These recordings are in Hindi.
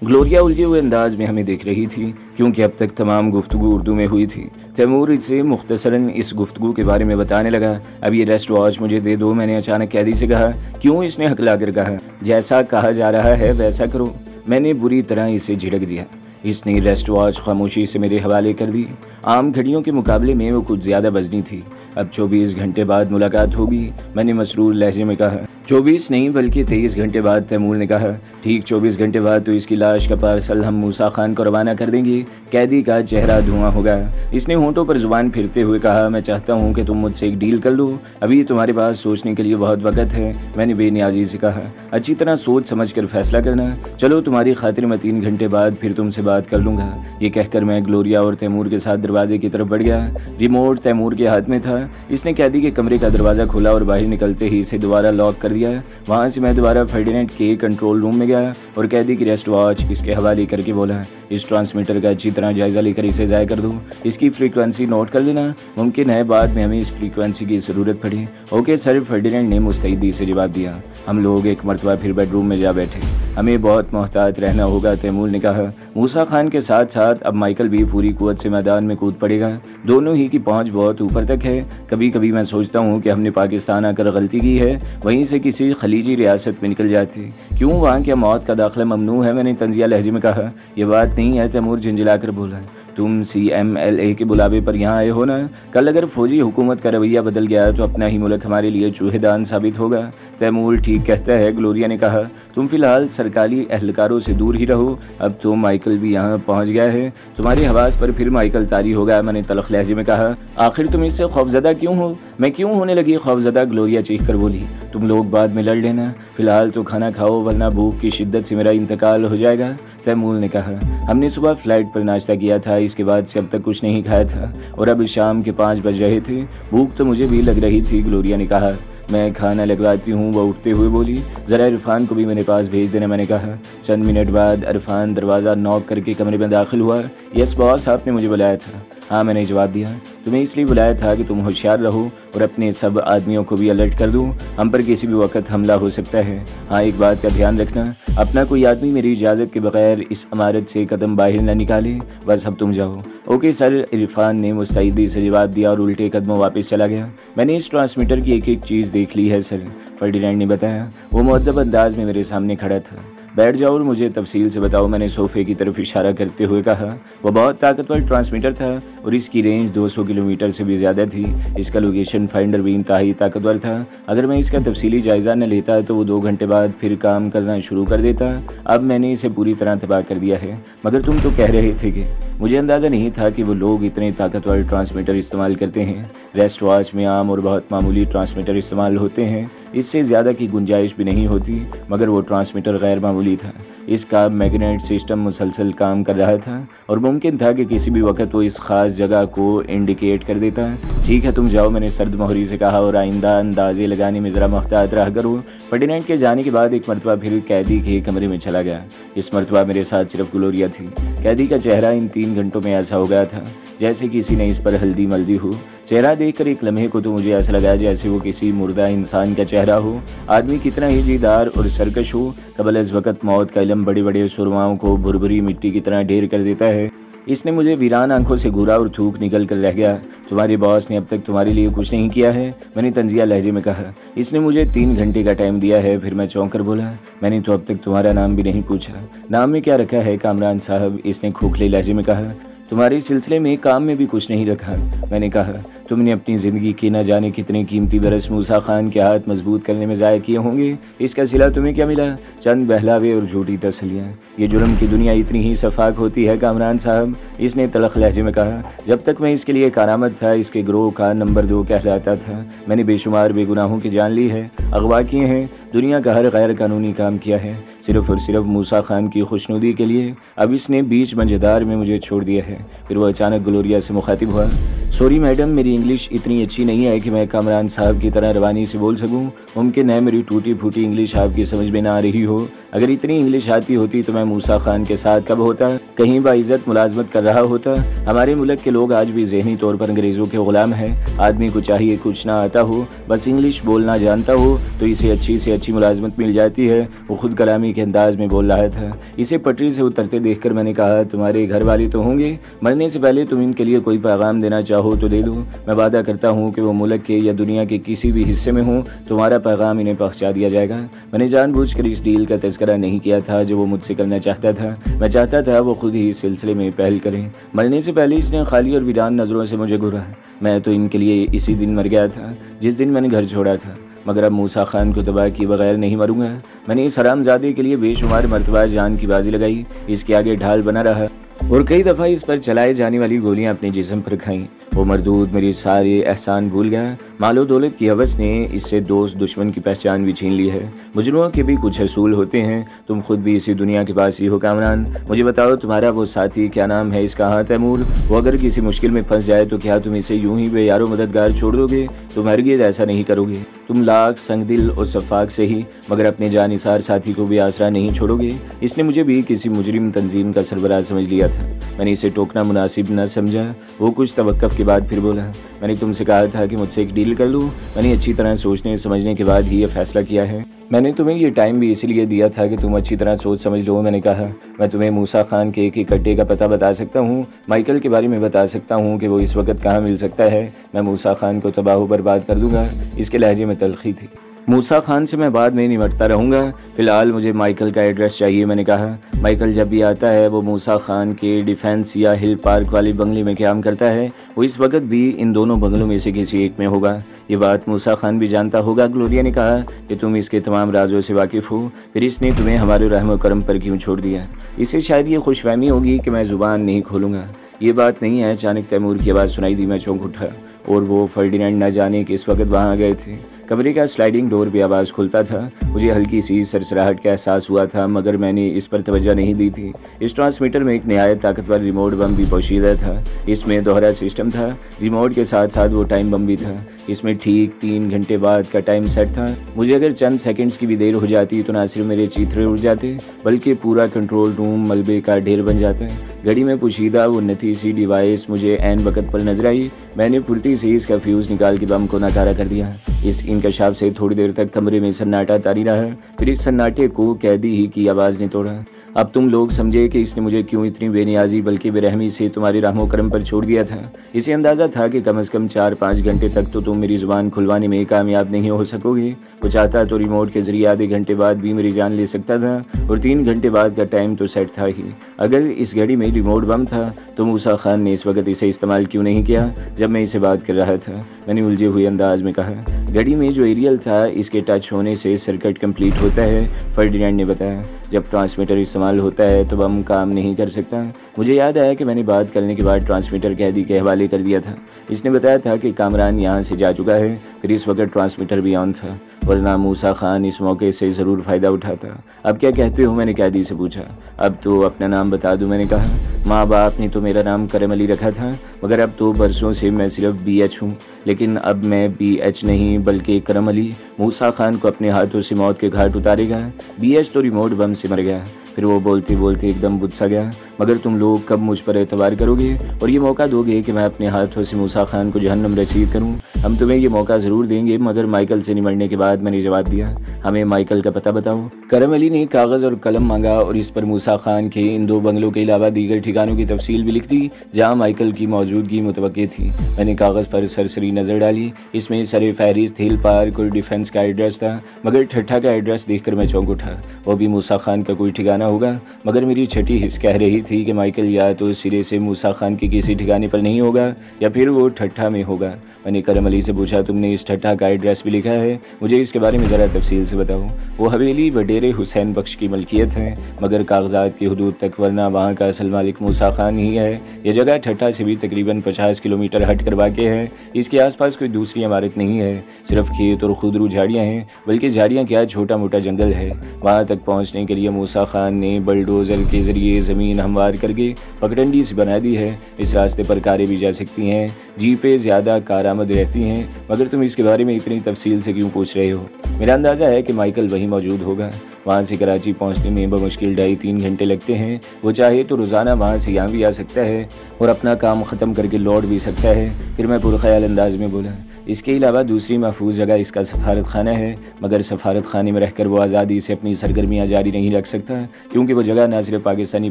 ग्लोरिया उलझे हुए अंदाज में हमें देख रही थी, क्योंकि अब तक तमाम गुफ्तगू उर्दू में हुई थी। तैमूर इसे मुख्तसरन इस गुफ्तगू के बारे में बताने लगा। अब ये रेस्ट वॉच मुझे दे दो, मैंने अचानक कैदी से कहा। क्यों? इसने हकलाकर कहा। जैसा कहा जा रहा है वैसा करो। मैंने बुरी तरह इसे झिड़क दिया। इसने रेस्ट वॉच खामोशी से मेरे हवाले कर दी। आम घड़ियों के मुकाबले में वो कुछ ज़्यादा वजनी थी। अब 24 घंटे बाद मुलाकात होगी, मैंने मसरूर लहजे में कहा। 24 नहीं बल्कि 23 घंटे बाद, तैमूर ने कहा। ठीक 24 घंटे बाद तो इसकी लाश का पार्सल हम मूसा खान को रवाना कर देंगे। कैदी का चेहरा धुआं होगा। इसने होंठों पर जुबान फिरते हुए कहा, मैं चाहता हूँ कि तुम मुझसे एक डील कर लो। अभी तुम्हारे पास सोचने के लिए बहुत वक्त है। मैंने बेनियाजी से कहा, अच्छी तरह सोच समझ कर फैसला करना। चलो तुम्हारी खातिर मैं 3 घंटे बाद फिर तुमसे बात कर लूँगा। ये कहकर मैं ग्लोरिया और तैमूर के साथ दरवाजे की तरफ बढ़ गया। रिमोट तैमूर के हाथ में था। इसने कैदी के कमरे का दरवाज़ा खोला और बाहर निकलते ही इसे दोबारा लॉक कर दिया। वहाँ से मैं दोबारा फर्डिनेंड के कंट्रोल रूम में गया और कैदी की रेस्ट वॉच इसके हवाले करके बोला, इस ट्रांसमीटर का अच्छी तरह जायज़ा लेकर इसे ज़ाया कर दो। इसकी फ्रीक्वेंसी नोट कर लेना। मुमकिन है बाद में हमें इस फ्रीक्वेंसी की ज़रूरत पड़े। ओके सर, फर्डिनेंड ने मुस्तैदी से जवाब दिया। हम लोग एक मरतबा फिर बेडरूम में जा बैठे। हमें बहुत मोहतात रहना होगा, तैमूर ने कहा। मूसा खान के साथ साथ अब माइकल भी पूरी कुव्वत से मैदान में कूद पड़ेगा। दोनों ही की पहुंच बहुत ऊपर तक है। कभी कभी मैं सोचता हूं कि हमने पाकिस्तान आकर गलती की है, वहीं से किसी खलीजी रियासत में निकल जाते। क्यों? वहाँ क्या मौत का दाखिला ममनू है? मैंने तंजिया लहजे में कहा। यह बात नहीं है, तैमूर झिंझिलाकर बोला। तुम CMLA के बुलावे पर यहाँ आए हो ना? कल अगर फौजी हुकूमत का रवैया बदल गया तो अपना ही मुल्क हमारे लिए चूहेदान साबित होगा। तैमूर ठीक कहता है, ग्लोरिया ने कहा। तुम फिलहाल सरकारी एहलकारों से दूर ही रहो। अब तो माइकल भी यहाँ पहुँच गया है। तुम्हारे हवास पर फिर माइकल तारी होगा, मैंने तलख लहजे में कहा। आखिर तुम इससे खौफजदा क्यों हो? मैं क्यों होने लगी खौफजदा? ग्लोरिया चीख कर बोली। तुम लोग बाद में लड़ लेना, फिलहाल तो खाना खाओ वरना भूख की शिद्दत से मेरा इंतकाल हो जाएगा, तैमूर ने कहा। हमने सुबह फ्लाइट पर नाश्ता किया था, इसके बाद से अब तक कुछ नहीं खाया था और अब शाम के 5 बज रहे थे। भूख तो मुझे भी लग रही थी, ग्लोरिया ने कहा। मैं खाना लगवाती हूँ, वह उठते हुए बोली। ज़रा इरफान को भी मेरे पास भेज देना, मैंने कहा। चंद मिनट बाद इरफान दरवाज़ा नॉक करके कमरे में दाखिल हुआ। यस बॉस, आपने मुझे बुलाया था। हाँ, मैंने जवाब दिया। तुम्हें इसलिए बुलाया था कि तुम होशियार रहो और अपने सब आदमियों को भी अलर्ट कर दूँ। हम पर किसी भी वक्त हमला हो सकता है। हाँ, एक बात का ध्यान रखना, अपना कोई आदमी मेरी इजाज़त के बगैर इस इमारत से कदम बाहर न निकाले। बस अब तुम जाओ। ओके सर, इरफान ने मुस्तैदी से जवाब दिया और उल्टे कदमों वापस चला गया। मैंने इस ट्रांसमीटर की एक एक चीज़ देख ली है सर, फर्डिनेंड ने बताया। वो मुअद्दब अंदाज में मेरे सामने खड़ा था। बैठ जाओ और मुझे तफसील से बताओ, मैंने सोफे की तरफ इशारा करते हुए कहा। वह बहुत ताकतवर ट्रांसमीटर था और इसकी रेंज 200 किलोमीटर से भी ज़्यादा थी। इसका लोकेशन फाइंडर भी इंतहाई ताकतवर था। अगर मैं इसका तफसीली जायज़ा न लेता तो वो 2 घंटे बाद फिर काम करना शुरू कर देता। अब मैंने इसे पूरी तरह तबाह कर दिया है। मगर तुम तो कह रहे थे कि मुझे अंदाज़ा नहीं था कि वो लोग इतने ताकतवर ट्रांसमीटर इस्तेमाल करते हैं। रेस्ट वॉच में आम और बहुत मामूली ट्रांसमीटर इस्तेमाल होते हैं, इससे ज़्यादा की गुंजाइश भी नहीं होती, मगर वो ट्रांसमीटर गैर मामूली था। इसका मैग्नेट सिस्टम मुसलसल काम कर रहा था और मुमकिन था कि किसी भी वक्त वो इस खास जगह को इंडिकेट कर देता। ठीक है, तुम जाओ, मैंने सर्द मोहरी से कहा, और आइंदा अंदाजे लगाने में ज़रा मुहतात रहा करो। फर्डिनेंड के जाने के बाद एक मरतबा फिर कैदी के कमरे में चला गया। इस मरतबा मेरे साथ सिर्फ ग्लोरिया थी। कैदी का चेहरा इन 3 घंटों में ऐसा हो गया था जैसे किसी ने इस पर हल्दी मल्दी हो। चेहरा देखकर एक लम्हे को तो मुझे ऐसा लगा जैसे वो किसी मुर्दा इंसान का चेहरा हो। आदमी कितना ही जीदार और सरकश हो, कबल इस वक्त मौत का इल्म बड़े बड़े सुरमाओं को भुरभुरी मिट्टी की तरह ढेर कर देता है। इसने मुझे वीरान आंखों से घूरा और थूक निकल कर रह गया। तुम्हारे बॉस ने अब तक तुम्हारे लिए कुछ नहीं किया है, मैंने तंजिया लहजे में कहा। इसने मुझे 3 घंटे का टाइम दिया है। फिर मैं चौंक कर बोला, मैंने तो अब तक तुम्हारा नाम भी नहीं पूछा। नाम में क्या रखा है कामरान साहब? इसने खोखले लहजे में कहा। तुम्हारे सिलसिले में काम में भी कुछ नहीं रखा, मैंने कहा। तुमने अपनी ज़िंदगी के न जाने कितने कीमती बरस मूसा खान के हाथ मजबूत करने में ज़ाया किए होंगे। इसका सिला तुम्हें क्या मिला? चंद बहलावे और झूठी तसलियाँ। ये जुर्म की दुनिया इतनी ही शफाक होती है कामरान साहब, इसने तलख लहजे में कहा। जब तक मैं इसके लिए कारामद था, इसके ग्रोह का नंबर 2 कहलाता था। मैंने बेशुमार बेगुनाहों की जान ली है, अगवा किए हैं, दुनिया का हर गैर कानूनी काम किया है, सिर्फ और सिर्फ मूसा खान की खुशनुदी के लिए। अब इसने बीच मंझदार में मुझे छोड़ दिया है। फिर वो अचानक ग्लोरिया से मुखातिब हुआ। सॉरी मैडम, मेरी इंग्लिश इतनी अच्छी नहीं है कि मैं कामरान साहब की तरह रवानी से बोल सकूं। मुमकिन है मेरी टूटी फूटी इंग्लिश आपकी समझ में ना आ रही हो। अगर इतनी इंग्लिश आती होती तो मैं मूसा खान के साथ कब होता, कहीं बाइज्जत मुलाजमत कर रहा होता। हमारे मुल्क के लोग आज भी ज़हनी तौर पर अंग्रेज़ों के ग़ुलाम हैं। आदमी को चाहिए कुछ ना आता हो, बस इंग्लिश बोलना जानता हो तो इसे अच्छी से अच्छी मुलाजमत मिल जाती है। वो खुद कलामी के अंदाज में बोल रहा था। इसे पटरी से उतरते देखकर मैंने कहा, तुम्हारे घर वाले तो होंगे, मरने से पहले तुम इनके लिए कोई पैगाम देना चाहो तो दे दो। मैं वादा करता हूँ कि वो मुल्क के या दुनिया के किसी भी हिस्से में हो, तुम्हारा पैगाम इन्हें पहुँचा दिया जाएगा। मैंने जानबूझकर इस डील का तज़किरा नहीं किया था जो वो मुझसे करना चाहता था। मैं चाहता था वो खुद ही इस सिलसिले में पहल करें। मरने से पहले इसने खाली और वीरान नज़रों से मुझे घूरा। मैं तो इनके लिए इसी दिन मर गया था जिस दिन मैंने घर छोड़ा था, मगर अब मूसा खान को तबाह किए बगैर नहीं मरूंगा। मैंने इस हरामजादे के लिए बेशुमार मरतबा जान की बाजी लगाई, इसके आगे ढाल बना रहा और कई दफ़ा इस पर चलाए जाने वाली गोलियां अपने जिस्म पर खाईं। वो मरदूद मेरी सारे एहसान भूल गया। मालो दौलत की हवस ने इससे दोस्त दुश्मन की पहचान भी छीन ली है। मुजरिमों के भी कुछ असूल होते हैं। तुम खुद भी इसी दुनिया के पास ही हो कामरान। मुझे बताओ, तुम्हारा वो साथी क्या नाम है इसका? हाँ तैमूर। वो अगर किसी मुश्किल में फंस जाए तो क्या तुम इसे यूं ही बेयारो मददगार छोड़ दोगे? तुम हरगिज़ ऐसा नहीं करोगे। तुम लाख संगदिल और शफाक से ही, मगर अपने जानिसार साथी को भी आसरा नहीं छोड़ोगे। इसने मुझे भी किसी मुजरिम तंजीम का सरबराह समझ लिया था। मैंने इसे टोकना मुनासिब न समझा। वो कुछ तवक्कुफ के बाद फिर बोला, मैंने तुमसे कहा था कि मुझसे एक डील कर लूँ। मैंने अच्छी तरह सोचने समझने के बाद ही ये फैसला किया है। मैंने तुम्हें ये टाइम भी इसलिए दिया था कि तुम अच्छी तरह सोच समझ लो। मैंने कहा, मैं तुम्हें मूसा खान के एक अड्डे का पता बता सकता हूँ, माइकल के बारे में बता सकता हूँ कि वो इस वक्त कहाँ मिल सकता है। मैं मूसा खान को तबाह बर्बाद कर दूंगा। इसके लहजे में तलखी थी। मूसा खान से मैं बाद में निपटता रहूँगा, फ़िलहाल मुझे माइकल का एड्रेस चाहिए। मैंने कहा, माइकल जब भी आता है वो मूसा खान के डिफेंस या हिल पार्क वाले बंगले में क़याम करता है। वो इस वक्त भी इन दोनों बंगलों में से किसी एक में होगा। ये बात मूसा खान भी जानता होगा। ग्लोरिया ने कहा कि तुम इसके तमाम राजों से वाकिफ़ हो, फिर इसने तुम्हें हमारे रहम करम पर क्यों छोड़ दिया? इससे शायद ये खुशफहमी होगी कि मैं ज़ुबान नहीं खोलूँगा। ये बात नहीं है। अचानक तैमूर की आवाज़ सुनाई दी। मैं चौंक उठा और वो फर्डिनेंड न जाने कि इस वक्त वहाँ गए थे। कमरे का स्लाइडिंग डोर भी आवाज़ खुलता था। मुझे हल्की सी सरसराहट का एहसास हुआ था, मगर मैंने इस पर तवज्जो नहीं दी थी। इस ट्रांसमीटर में एक नहायत ताकतवर रिमोट बम भी पोशीदा था। इसमें दोहरा सिस्टम था। रिमोट के साथ साथ वो टाइम बम भी था। इसमें ठीक 3 घंटे बाद का टाइम सेट था। मुझे अगर चंद सेकंड्स की भी देर हो जाती तो ना सिर्फ मेरे चीथड़े उड़ जाते, बल्कि पूरा कंट्रोल रूम मलबे का ढेर बन जाता। घड़ी में पोशीदा वो नथी सी डिवाइस मुझे ऐन वक्त पर नजर आई। मैंने फुर्ती से इसका फ्यूज़ निकाल के बम को नाकारा कर दिया। इस इंकशाफ से थोड़ी देर तक कमरे में सन्नाटा तारी रहा। फिर इस सन्नाटे को कैदी ही की आवाज़ ने तोड़ा। अब तुम लोग समझे कि इसने मुझे क्यों इतनी बेनियाजी बल्कि बेरहमी से तुम्हारे रहमो करम पर छोड़ दिया था। इसे अंदाज़ा था कि कम से कम 4-5 घंटे तक तो तुम मेरी ज़ुबान खुलवाने में कामयाब नहीं हो सकोगे। वो चाहता तो रिमोट के ज़रिए आधे घंटे बाद भी मेरी जान ले सकता था, और 3 घंटे बाद का टाइम तो सेट था ही। अगर इस घड़ी में रिमोट बम था तो मूसा खान ने इस वक्त इसे इस्तेमाल क्यों नहीं किया जब मैं इसे बात कर रहा था? मैंने उलझे हुए अंदाज में कहा, घड़ी में जो एरियल था इसके टच होने से सर्किट कंप्लीट होता है। फर्डिनेंड ने बताया, जब ट्रांसमीटर इस्तेमाल होता है तो बम काम नहीं कर सकता। मुझे याद आया कि मैंने बात करने के बाद ट्रांसमीटर कैदी के हवाले कर दिया था। इसने बताया था कि कामरान यहाँ से जा चुका है, फिर इस वक्त ट्रांसमीटर भी ऑन था, वरना मूसा खान इस मौके से ज़रूर फ़ायदा उठाता। अब क्या कहते हो? मैंने कैदी से पूछा। अब तो अपना नाम बता दूँ, मैंने कहा। माँ बाप ने तो मेरा नाम करम अली रखा था, मगर अब तो बरसों से मैं सिर्फ BH हूँ। लेकिन अब मैं BH नहीं बल्कि करम अली मूसा खान को अपने हाथों से मौत के घाट उतारेगा। BH तो रिमोट बम से मर गया। फिर वो बोलते बोलते एकदम बुझ सा गया। मगर तुम लोग कब मुझ पर एतबार करोगे और ये मौका दोगे कि मैं अपने हाथों से मूसा खान को जहन्नम रसीद करूं? हम तुम्हें ये मौका ज़रूर देंगे, मगर माइकल से निमटने के बाद मैंने जवाब दिया, हमें माइकल का पता बताओ। करम अली ने कागज़ और कलम मांगा और इस पर मूसा खान के इन 2 बंगलों के अलावा दीगर ठिकानों की तफसील भी लिख दी जहाँ माइकल की मौजूदगी मुतवक्की थी। मैंने कागज़ पर सरसरी नज़र डाली। इसमें सर फहरिस्त हिल पार्क और डिफेंस का एड्रेस था, मगर ठट्ठा का एड्रेस देखकर मैं चौंक उठा। वो भी मूसा खान का कोई ठिकाना होगा, मगर मेरी छठी हिस्स कह रही थी कि माइकल या तो सिरे से मूसा खान के किसी ठिकाने पर नहीं होगा या फिर वो ठट्ठा में होगा। मैंने करम अली से पूछा, तुमने इस ठट्ठा का एड्रेस भी लिखा है? मुझे इसके बारे में ज़रा तफसील से बताओ। वो हवेली वडेरे हुसैन बख्श की मलकियत है, मगर कागजात की हदूद तक, वरना वहाँ का असल मालिक मूसा खान ही है। यह जगह ठट्ठा से भी तकरीबन 50 किलोमीटर हट कर वाक़ है। इसके आसपास कोई दूसरी इमारत नहीं है, सिर्फ खेत और खुदरू झाड़ियाँ हैं, बल्कि झाड़ियाँ क्या, छोटा मोटा जंगल है। वहाँ तक पहुँचने के लिए मूसा खान ने बल्डोज़र के ज़रिए ज़मीन हमवार करके पगडंडी से बना दी है। इस रास्ते पर कारें भी जा सकती हैं, जीपें ज़्यादा कारआमद रहती हैं। मगर तुम इसके बारे में इतनी तफसील से क्यों पूछ रहे हो? मेरा अंदाज़ा है कि माइकल वहीं मौजूद होगा। वहाँ से कराची पहुँचने में बमुश्किल 2.5-3 घंटे लगते हैं। वो चाहे तो रोज़ाना वहाँ से यहाँ भी आ सकता है और अपना काम ख़त्म करके लौट भी सकता है। फिर मैं पुरख्याल अंदाज में बोला, इसके अलावा दूसरी महफूज जगह इसका सफारत खाना है, मगर सफारत खाने में रहकर वो आज़ादी से अपनी सरगर्मियाँ जारी नहीं रख सकता, क्योंकि वो जगह न सिर्फ पाकिस्तानी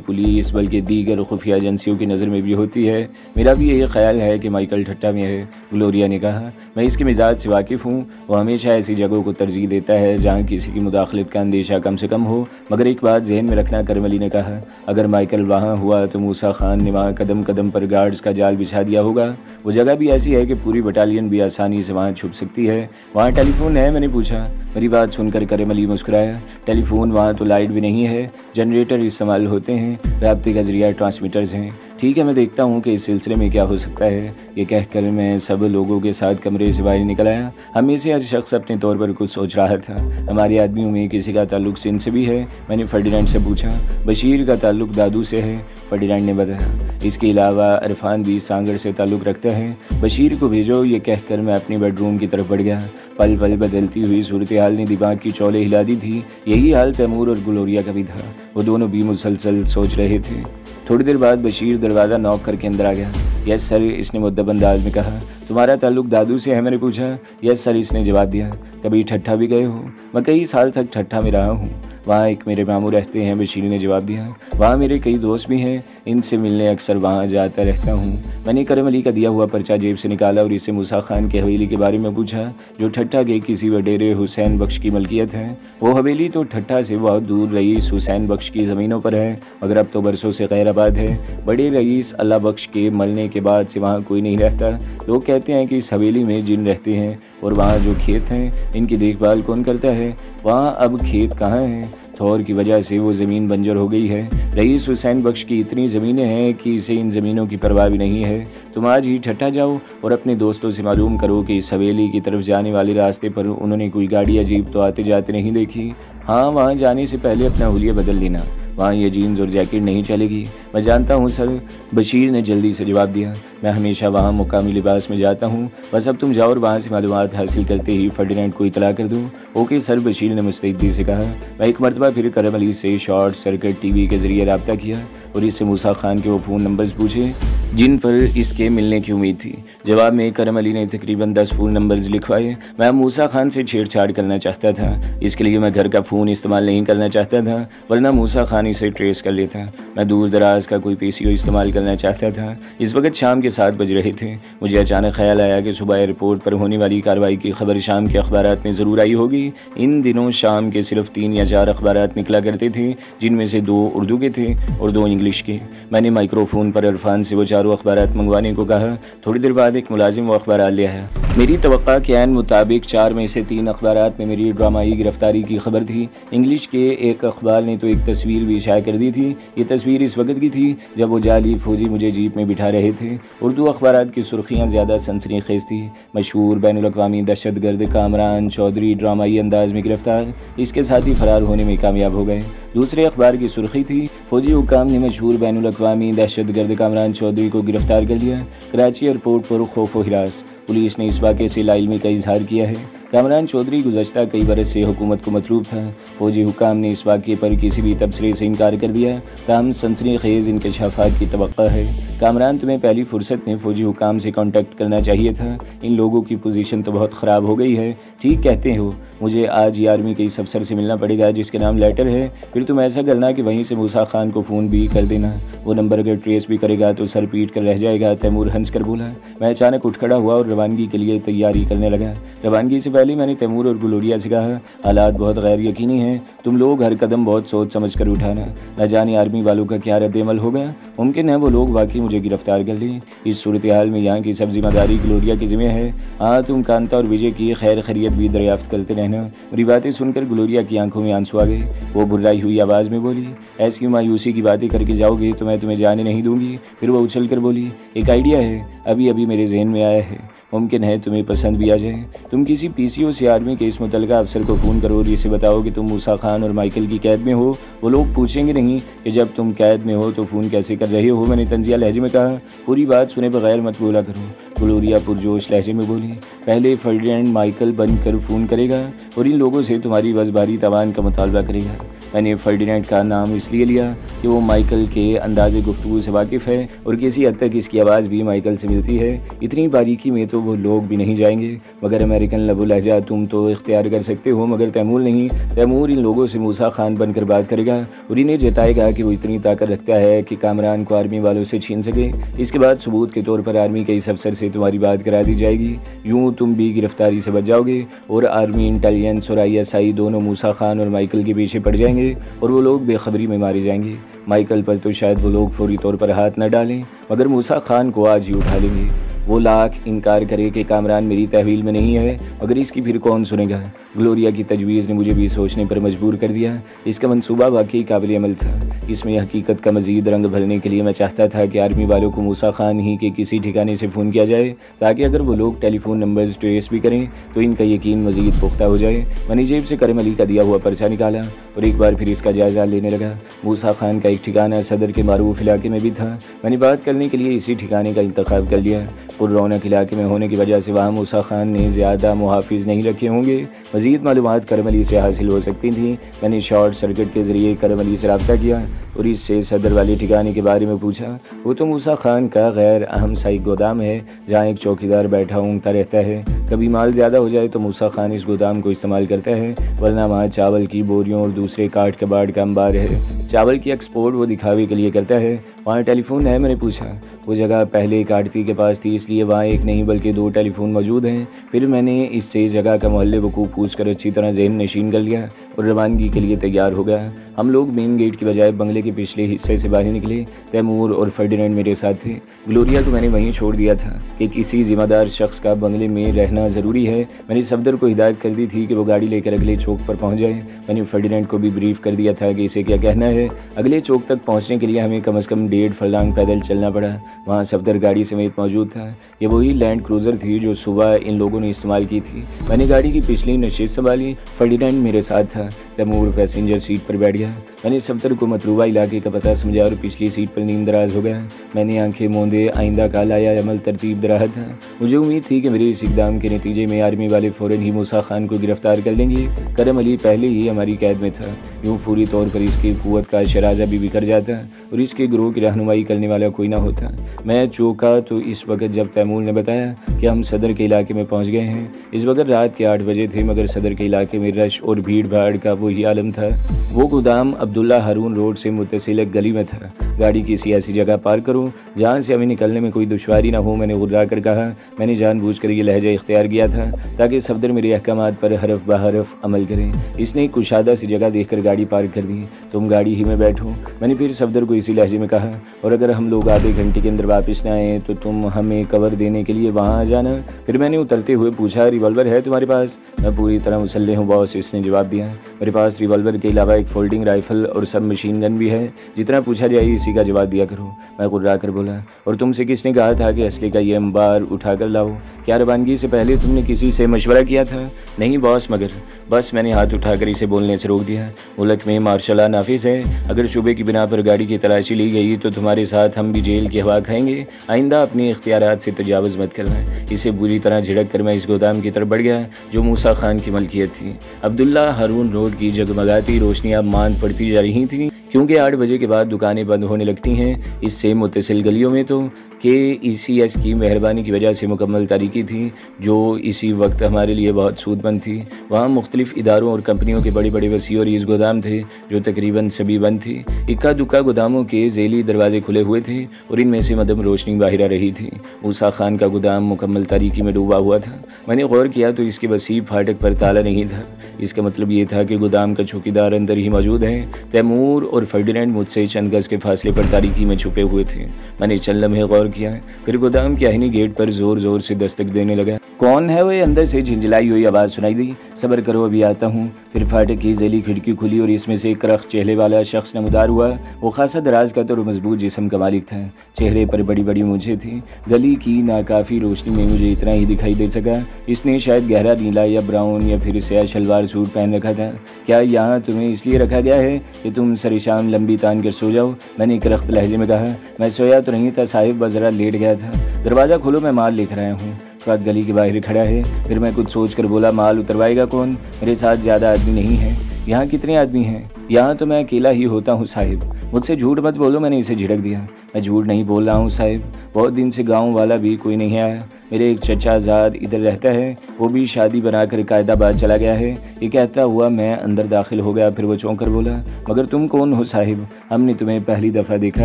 पुलिस बल्कि दीगर खुफिया एजेंसियों की नज़र में भी होती है। मेरा भी यही ख्याल है कि माइकल ठट्टा में है, ग्लोरिया ने कहा। मैं इसके मिजाज से वाकिफ़ हूँ। वो हमेशा ऐसी जगहों को तरजीह देता है जहाँ किसी की मुदाखलत का अंदेशा कम से कम हो। मगर एक बात जहन में रखना, करम अली ने कहा, अगर माइकल वहाँ हुआ तो मूसा खान ने वहाँ कदम कदम पर गार्ड्स का जाल बिछा दिया होगा। वो जगह भी ऐसी है कि पूरी बटालियन भी आसानी से वहाँ छुप सकती है। वहाँ टेलीफोन है? मैंने पूछा। मेरी बात सुनकर करम अली मुस्कुराया। टेलीफोन वहाँ तो लाइट भी नहीं है, जनरेटर इस्तेमाल होते हैं, राब्ते का जरिया ट्रांसमीटर्स हैं। ठीक है, मैं देखता हूँ कि इस सिलसिले में क्या हो सकता है। ये कहकर मैं सब लोगों के साथ कमरे से बाहर निकल आया। हम में से हर शख्स अपने तौर पर कुछ सोच रहा था। हमारे आदमियों में किसी का ताल्लुक सिंध से भी है? मैंने फर्डिनेंड से पूछा। बशीर का ताल्लुक दादू से है, फर्डिनेंड ने बताया। इसके अलावा इरफान भी सांगड़ से ताल्लुक़ रखता है। बशीर को भेजो, ये कहकर मैं अपने बेडरूम की तरफ बढ़ गया। पल पल बदलती हुई सूरत हाल ने दिमाग की चौले हिला दी थी। यही हाल तैमूर और ग्लोरिया का भी था। वो दोनों भी मुसलसल सोच रहे थे। थोड़ी देर बाद बशीर दरवाज़ा नॉक करके अंदर आ गया। यस सर, इसने मुद्दब अंदाज में कहा। तुम्हारा ताल्लुक दादू से है? मैंने पूछा। यस सर, इसने जवाब दिया। कभी ठट्ठा भी गए हो? मैं कई साल तक ठट्ठा में रहा हूँ। वहाँ एक मेरे मामू रहते हैं, बशीर ने जवाब दिया। वहाँ मेरे कई दोस्त भी हैं, इनसे मिलने अक्सर वहाँ जाता रहता हूँ। मैंने करम अली का दिया हुआ पर्चा जेब से निकाला और इससे मूसा खान की हवेली के बारे में पूछा, जो ठट्ठा के किसी वडेरे हुसैन बख्श की मलकियत है। वो हवेली तो ठट्ठा से बहुत दूर रईस हुसैन बख्श की ज़मीनों पर है, मगर अब तो बरसों से गैर आबाद है। बड़े रईस अल्लाह बख्श के मरने के बाद से वहाँ कोई नहीं रहता। लोग कहते हैं कि इस हवेली में जिन रहते हैं, और वहाँ जो खेत हैं इनकी देखभाल कौन करता है? वहाँ अब खेत कहाँ हैं? थौर की वजह से वो ज़मीन बंजर हो गई है। रईस हुसैन बख्श की इतनी ज़मीनें हैं कि इसे इन ज़मीनों की परवाह भी नहीं है। तुम आज ही ठट्ठा जाओ और अपने दोस्तों से मालूम करो कि इस हवेली की तरफ जाने वाले रास्ते पर उन्होंने कोई गाड़ी अजीब तो आते जाते नहीं देखी। हाँ, वहाँ जाने से पहले अपना हुलिया बदल लेना। वहाँ ये जीन्स और जैकेट नहीं चलेगी। मैं जानता हूँ सर, बशीर ने जल्दी से जवाब दिया। मैं हमेशा वहाँ मुकामी लिबास में जाता हूँ। बस अब तुम जाओ और वहाँ से मालूमात हासिल करते ही फर्डिनेंड को इतला कर दूँ। ओके सर, बशीर ने मुस्तैदी से कहा। मैं एक मरतबा फिर करम अली से शॉर्ट सर्किट टीवी के ज़रिए रब्ता किया और इससे मूसा खान के वो फ़ोन नंबर्स पूछे जिन पर इसके मिलने की उम्मीद थी। जवाब में करम अली ने तकरीबन 10 फ़ोन नंबर्स लिखवाए। मैं मूसा खान से छेड़छाड़ करना चाहता था। इसके लिए मैं घर का फ़ोन इस्तेमाल नहीं करना चाहता था, वरना मूसा खान इसे ट्रेस कर लेता। मैं दूर दराज का कोई पीसीओ इस्तेमाल करना चाहता था। इस वक्त शाम के 7 बज रहे थे। मुझे अचानक ख्याल आया कि सुबह एयरपोर्ट पर होने वाली कार्रवाई की खबर शाम के अखबारात में ज़रूर आई होगी। इन दिनों शाम के सिर्फ 3 या 4 अखबारात निकला करते थे, जिनमें से 2 उर्दू के थे और 2 इंग्लिश के। मैंने माइक्रोफोन पर इरफान से वो चारों अखबारात मंगवाने को कहा। थोड़ी देर बाद एक मुलाजिम वो अखबारात ले आया। मेरी तवक्का के ऐन मुताबिक 4 में से 3 अखबारात में मेरी ड्रामाई गिरफ्तारी की खबर थी। इंग्लिश के एक अखबार ने तो एक तस्वीर भी शाया कर दी थी। ये तस्वीर इस वक्त की थी जब वो जाली फौजी मुझे जीप में बिठा रहे थे। उर्दू अखबारात की सुर्खियाँ ज़्यादा सनसनीखेज़ थी। मशहूर बैनुल-अक़वामी दहशतगर्द कामरान चौधरी ड्रामाई अंदाज में गिरफ्तार, इसके साथ ही फरार होने में कामयाब हो गए। दूसरे अखबार की सुर्खी थी, फौजी हुकाम ने मशहूर बैनुल-अक़वामी दहशतगर्द कामरान चौधरी को गिरफ्तार कर लिया। कराची एयरपोर्ट पर खौफ व हिरास। पुलिस ने इस वाक़े से लाइल्मी का इजहार किया है। कामरान चौधरी गुज़श्ता कई बरस से हुकूमत को मतलूब था। फौजी हुकाम ने इस वाक़े पर किसी भी तबसरे से इनकार कर दिया। ताहम सनसनीखेज़ इनकशाफ़ात की तवक्का है। कामरान, तुम्हें पहली फुर्सत में फौजी हुकाम से कॉन्टैक्ट करना चाहिए था। इन लोगों की पोजीशन तो बहुत ख़राब हो गई है। ठीक कहते हो, मुझे आज ही आर्मी के इस अफसर से मिलना पड़ेगा जिसके नाम लेटर है। फिर तुम ऐसा करना कि वहीं से मूसा खान को फ़ोन भी कर देना। वो नंबर अगर ट्रेस भी करेगा तो सर पीट कर रह जाएगा। तैमूर हंस कर बोला। मैं अचानक उठ खड़ा हुआ और रवानगी के लिए तैयारी करने लगा। रवानगी से पहले मैंने तैमूर और ग्लोरिया से कहा, हालात बहुत गैर यकीनी हैं। तुम लोग हर कदम बहुत सोच समझ कर उठाना। न जाने आर्मी वालों का क्या रद्द-ए-अमल होगा। मुमकिन है वो लोग वाकई मुझे गिरफ्तार कर लें। इस सूरत हाल में यहाँ की सब जिम्मेदारी ग्लोरिया की ज़िम्मे है। हाँ, तुम कांता और विजय की खैर खैरियत भी दरियाफ्त करते रहना। मेरी बातें सुनकर ग्लोरिया की आंखों में आंसू आ गए। वो भुर्राई हुई आवाज़ में बोली, ऐसी मायूसी की बातें करके जाओगे तो मैं तुम्हें जाने नहीं दूंगी। फिर वो उछल कर बोली, एक आइडिया है, अभी अभी मेरे जहन में आया है। मुमकिन है तुम्हें पसंद भी आ जाए। तुम किसी पीसीओ से आर्मी के इस मुतलका अफसर को फ़ोन करो और इसे बताओ कि तुम मूसा खान और माइकल की कैद में हो। वो लोग पूछेंगे नहीं कि जब तुम कैद में हो तो फ़ोन कैसे कर रहे हो। मैंने तंजिया लहजे में कहा। पूरी बात सुने बगैर मत बोला करो। ग्लोरिया पुरजोश लहजे में बोली, पहले फर्डिनेंड माइकल बनकर फ़ोन करेगा और इन लोगों से तुम्हारी वज़बारी तवान का मुतालबा करेगा। मैंने फर्डिनेंड का नाम इसलिए लिया कि वो माइकल के अंदाज़े गुफ्तगू से वाकिफ़ है और किसी हद तक इसकी आवाज़ भी माइकल से मिलती है। इतनी बारीकी में तो वो लोग भी नहीं जाएंगे, मगर अमेरिकन लबो लहजा तुम तो इख्तियार कर सकते हो, मगर तैमूर नहीं। तैमूर इन लोगों से मूसा खान बनकर बात करेगा और इन्हें जताएगा कि वो इतनी ताकत रखता है कि कामरान को आर्मी वालों से छीन सके। इसके बाद सबूत के तौर पर आर्मी के इस अफसर से तुम्हारी बात करा दी जाएगी। यूँ तुम भी गिरफ्तारी से बच जाओगे और आर्मी इंटेलिजेंस और ISI दोनों मूसा खान और माइकल के पीछे पड़ जाएंगे और वो लोग बेखबरी में मारे जाएंगे। माइकल पर तो शायद वो लोग फौरी तौर पर हाथ न डालें, मगर मूसा खान को आज ही उठा लेंगे। वो लाख इनकार करे कि कामरान मेरी तहवील में नहीं है, मगर इसकी फिर कौन सुनेगा। ग्लोरिया की तजवीज़ ने मुझे भी सोचने पर मजबूर कर दिया। इसका मंसूबा वाकई काबिल अमल था। इसमें हकीकत का मज़ीद रंग भरने के लिए मैं चाहता था कि आर्मी वालों को मूसा खान ही के किसी ठिकाने से फ़ोन किया जाए, ताकि अगर वो लोग टेलीफोन नंबर्स ट्रेस भी करें तो इनका यकीन मज़ीद पुख्ता हो जाए। मैंने जेब से करम अली का दिया हुआ पर्चा निकाला और एक बार फिर इसका जायज़ा लेने लगा। मूसा खान का एक ठिकाना सदर के मारूफ इलाके में भी था। मैंने बात करने के लिए इसी ठिकाने का इंतखाब कर लिया। पुररौनक इलाके में होने की वजह से वहाँ मूसा खान ने ज़्यादा मुहाफिज नहीं रखे होंगे। मज़ीद मालूमात करम अली से हासिल हो सकती थी। मैंने शॉर्ट सर्किट के ज़रिए करम अली से रब्ता किया और इससे सदर वाले ठिकाने के बारे में पूछा। वो तो मूसा खान का गैर अहम साई गोदाम है, जहाँ एक चौकीदार बैठा ऊँगता रहता है। कभी माल ज़्यादा हो जाए तो मूसा खान इस गोदाम को इस्तेमाल करता है, वरना वहाँ चावल की बोरियों और दूसरे काट कबाड़ का अंबार है। चावल की एक्सपोर्ट वो दिखावे के लिए करता है। वहाँ टेलीफोन है? मैंने पूछा। वो जगह पहले एक आड़ती के पास थी, इसलिए वहाँ एक नहीं बल्कि 2 टेलीफोन मौजूद हैं। फिर मैंने इससे जगह का मोहल्ले वकूफ़ पूछ कर अच्छी तरह जहन नशीन कर लिया और रवानगी के लिए तैयार हो गया। हम लोग मेन गेट की बजाय बंगले के पिछले हिस्से से बाहर निकले। तैमूर और फर्डिनेंड मेरे साथ थे। ग्लोरिया को मैंने वहीं छोड़ दिया था कि किसी ज़िम्मेदार शख्स का बंगले में रहना ज़रूरी है। मैंने सफदर को हिदायत कर दी थी कि वो गाड़ी लेकर अगले चौक पर पहुँच जाए। मैंने फर्डिनेंड को भी ब्रीफ कर दिया था कि इसे क्या कहना है। अगले चौक तक पहुँचने के लिए हमें कम से कम 1.5 फर्लांग पैदल चलना पड़ा। वहाँ सफदर गाड़ी समेत मौजूद था। ये वही लैंड क्रूज़र थी जो सुबह इन लोगों ने इस्तेमाल की थी। मैंने गाड़ी की पिछली नशिस्त संभाली। फर्डिनेंड मेरे साथ था। तैमूर पैसेंजर सीट पर बैठ गया। मैंने सफदर को मतलूबा इलाके का पता समझा और पिछली सीट पर नींद दराज हो गया। मैंने आंखें मूंदे आइंदा का लाया अमल तरतीब दे रहा था। मुझे उम्मीद थी कि मेरे इस इकदाम के नतीजे में आर्मी वाले फ़ौरन ही मूसा खान को गिरफ्तार कर लेंगे। करम अली पहले ही हमारी कैद में था। यूँ फौरी तौर पर इसकी क़ुव्वत का शराजा भी बिखर जाता और इसके गिरोह की रहनुमाई करने वाला कोई ना होता। मैं चौंका तो इस वक्त जब तैमूर ने बताया कि हम सदर के इलाके में पहुंच गए हैं। इस वक्त रात के 8 बजे थे, मगर सदर के इलाके में रश और भीड़ भाड़ का वही आलम था। वो गोदाम अब्दुल्ला हारून रोड से मुत्तसिल एक गली में था। गाड़ी किसी ऐसी जगह पार्क करो जहाँ से हमें निकलने में कोई दुश्वारी ना हो, मैंने गुर्रा कर कहा। मैंने जानबूझकर ये लहजा इख्तियार किया था ताकि सफदर मेरे अहकामात पर हरफ बहरफ अमल करें। इसने एक कुशादा सी जगह देखकर गाड़ी पार्क कर दी। तुम गाड़ी ही में बैठो, मैंने फिर सफदर को इसी लहजे में कहा, और अगर हम लोग आधे घंटे के अंदर वापस न आए तो तुम हमें कवर देने के लिए वहाँ आ जाना। फिर मैंने उतरते हुए पूछा, रिवॉल्वर है तुम्हारे पास? मैं पूरी तरह मुसल्लह हूँ बॉस, इसने जवाब दिया। मेरे पास रिवॉल्वर के अलावा एक फोल्डिंग राइफल और सब मशीन गन भी है। जितना पूछा जाए इसी का जवाब दिया करो। मैं गुर्रा कर बोला, और तुमसे किसने कहा था कि असली का ये अंबार उठा कर लाओ? क्या रवानगी से पहले तुमने किसी से मशवरा किया था? नहीं बॉस, मगर बस मैंने हाथ उठाकर इसे बोलने से रोक दिया। मुल्क में मार्शल लॉ नाफिज है। अगर शुबे की बिना पर गाड़ी की तलाशी ली गई तो तुम्हारे साथ हम भी जेल की हवा खाएंगे। आइंदा अपने इख्तियारात से तजावुज़ मत करना। इसे बुरी तरह झिड़क कर मैं इस गोदाम की तरफ बढ़ गया जो मूसा खान की मलकियत थी। अब्दुल्ला हारून रोड की जगमगाती रोशनियां मांद पड़ती जा रही थी, क्योंकि 8 बजे के बाद दुकानें बंद होने लगती हैं। इससे मुत्तसिल गलियों में तो KECS की मेहरबानी की वजह से मुकम्मल तारीकी थी, जो इसी वक्त हमारे लिए बहुत सूदमंद थी। वहाँ मुख्तलिफ इदारों और कंपनियों के बड़े बड़े वसी और ईज़ गोदाम थे जो तकरीबन सभी बंद थी। इक्का दुक्का गोदामों के ज़ेली दरवाजे खुले हुए थे और इनमें से मदम रोशनी बाहर आ रही थी। मूसा खान का गोदाम मुकम्मल तारीकी में डूबा हुआ था। मैंने गौर किया तो इसके वसी फाटक पर ताला नहीं था। इसका मतलब ये था कि गोदाम का चौकीदार अंदर ही मौजूद है। तैमूर और फर्डिनेंड मुझसे चंद गज के फासले पर तारीकी में छुपे हुए थे। मैंने चंद लम्हे गौर किया, फिर गोदाम के आहिनी गेट पर जोर जोर से दस्तक देने लगा। कौन है वो? अंदर से झिंझलाई हुई आवाज़ सुनाई दी। सब्र करो, अभी आता हूँ। फिर फाटक की ज़ेली खिड़की खुली और इसमें से एक करख्त चेहरे वाला शख्स नमदार हुआ। वो खासा दराज का और मजबूत जिस्म का मालिक था। चेहरे पर बड़ी बड़ी मूंछें थी। गली की नाकाफ़ी रोशनी में मुझे इतना ही दिखाई दे सका, इसने शायद गहरा नीला या ब्राउन या फिर स्याह शलवार सूट पहन रखा था। क्या यहाँ तुम्हें इसलिए रखा गया है कि तुम सरेशाम लंबी तान कर सो जाओ? मैंने करख्त लहजे में कहा। मैं सोया तो नहीं था साहिब, बस ज़रा लेट गया था। दरवाज़ा खोलो, मैं माल लिख रहा हूँ। ट्रक गली के बाहर खड़ा है। फिर मैं कुछ सोच कर बोला, माल उतरवाएगा कौन? मेरे साथ ज़्यादा आदमी नहीं है। यहाँ कितने आदमी हैं? यहाँ तो मैं अकेला ही होता हूँ साहिब। मुझसे झूठ मत बोलो, मैंने इसे झिड़क दिया। मैं झूठ नहीं बोल रहा हूँ साहिब, बहुत दिन से गाँव वाला भी कोई नहीं आया। मेरे एक चचाजाद इधर रहता है, वो भी शादी बनाकर कायदाबाद चला गया है। ये कहता हुआ मैं अंदर दाखिल हो गया। फिर वो चौंक कर बोला, मगर तुम कौन हो साहिब? हमने तुम्हें पहली दफ़ा देखा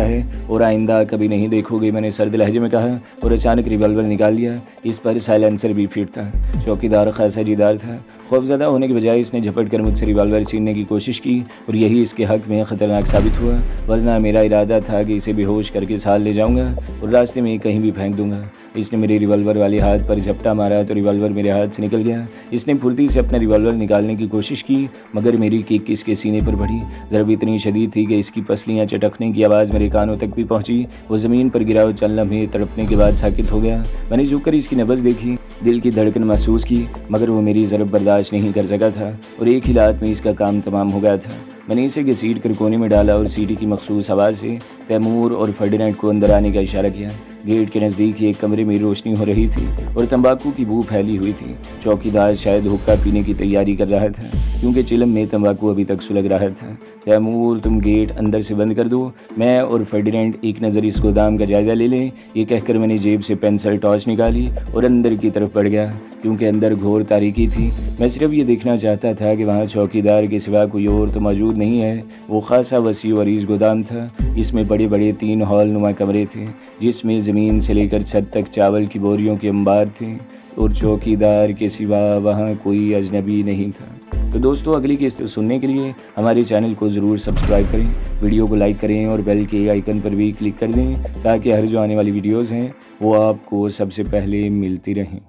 है और आइंदा कभी नहीं देखोगे, मैंने सर्द लहजे में कहा और अचानक रिवॉल्वर निकाल लिया। इस पर साइलेंसर भी फिट था। चौकीदार खासा जीदार था। खौफजदा होने के बजाय इसने झपट कर मुझसे रिवॉल्वर छीनने की कोशिश की और यही इसके हक़ में ख़तरनाक साबित हुआ, वरना मेरा इरादा था कि इसे बेहोश करके साल ले जाऊँगा और रास्ते में कहीं भी फेंक दूँगा। इसने मेरे रिवॉल्वर वाले हाथ पर झपटा मारा तो रिवॉल्वर मेरे हाथ से निकल गया। इसने फुर्ती से अपना रिवॉल्वर निकालने की कोशिश की, मगर मेरी किक इसके सीने पर बढ़ी। ज़रब इतनी शदीद थी कि इसकी पसलियाँ चटकने की आवाज़ मेरे कानों तक भी पहुंची। वो ज़मीन पर गिरा और चंद लम्हे तड़पने के बाद साकित हो गया। मैंने झुककर इसकी नब्ज़ देखी, दिल की धड़कन महसूस की, मगर वो मेरी ज़रब बर्दाश्त नहीं कर सका था और एक ही लात में इसका काम तमाम हो गया था। मैंने इसे घसीट कर कोने में डाला और सीटी की मखसूस आवाज़ से तैमूर और फर्डिनेंड को अंदर आने का इशारा किया। गेट के नज़दीक ही एक कमरे में रोशनी हो रही थी और तंबाकू की बू फैली हुई थी। चौकीदार शायद हुक्का पीने की तैयारी कर रहा था, क्योंकि चिलम में तंबाकू अभी तक सुलग रहा था। तैमूर, तुम गेट अंदर से बंद कर दो, मैं और फर्डिनेंड एक नज़र इस गोदाम का जायज़ा ले लें। ये कहकर मैंने जेब से पेंसिल टॉर्च निकाली और अंदर की तरफ बढ़ गया, क्योंकि अंदर घोर तारीकी थी। मैं सिर्फ ये देखना चाहता था कि वहाँ चौकीदार के सिवा कोई और तो मौजूद नहीं है। वो खासा वसी और अरीज़ गोदाम था। इसमें बड़े बड़े 3 हॉल नुमा कमरे थे, जिसमें ज़मीन से लेकर छत तक चावल की बोरियों के अंबार थे और चौकीदार के सिवा वहाँ कोई अजनबी नहीं था। तो दोस्तों, अगली किस्त सुनने के लिए हमारे चैनल को ज़रूर सब्सक्राइब करें, वीडियो को लाइक करें और बेल के आइकन पर भी क्लिक कर दें, ताकि हर जो आने वाली वीडियोज़ हैं वो आपको सबसे पहले मिलती रहें।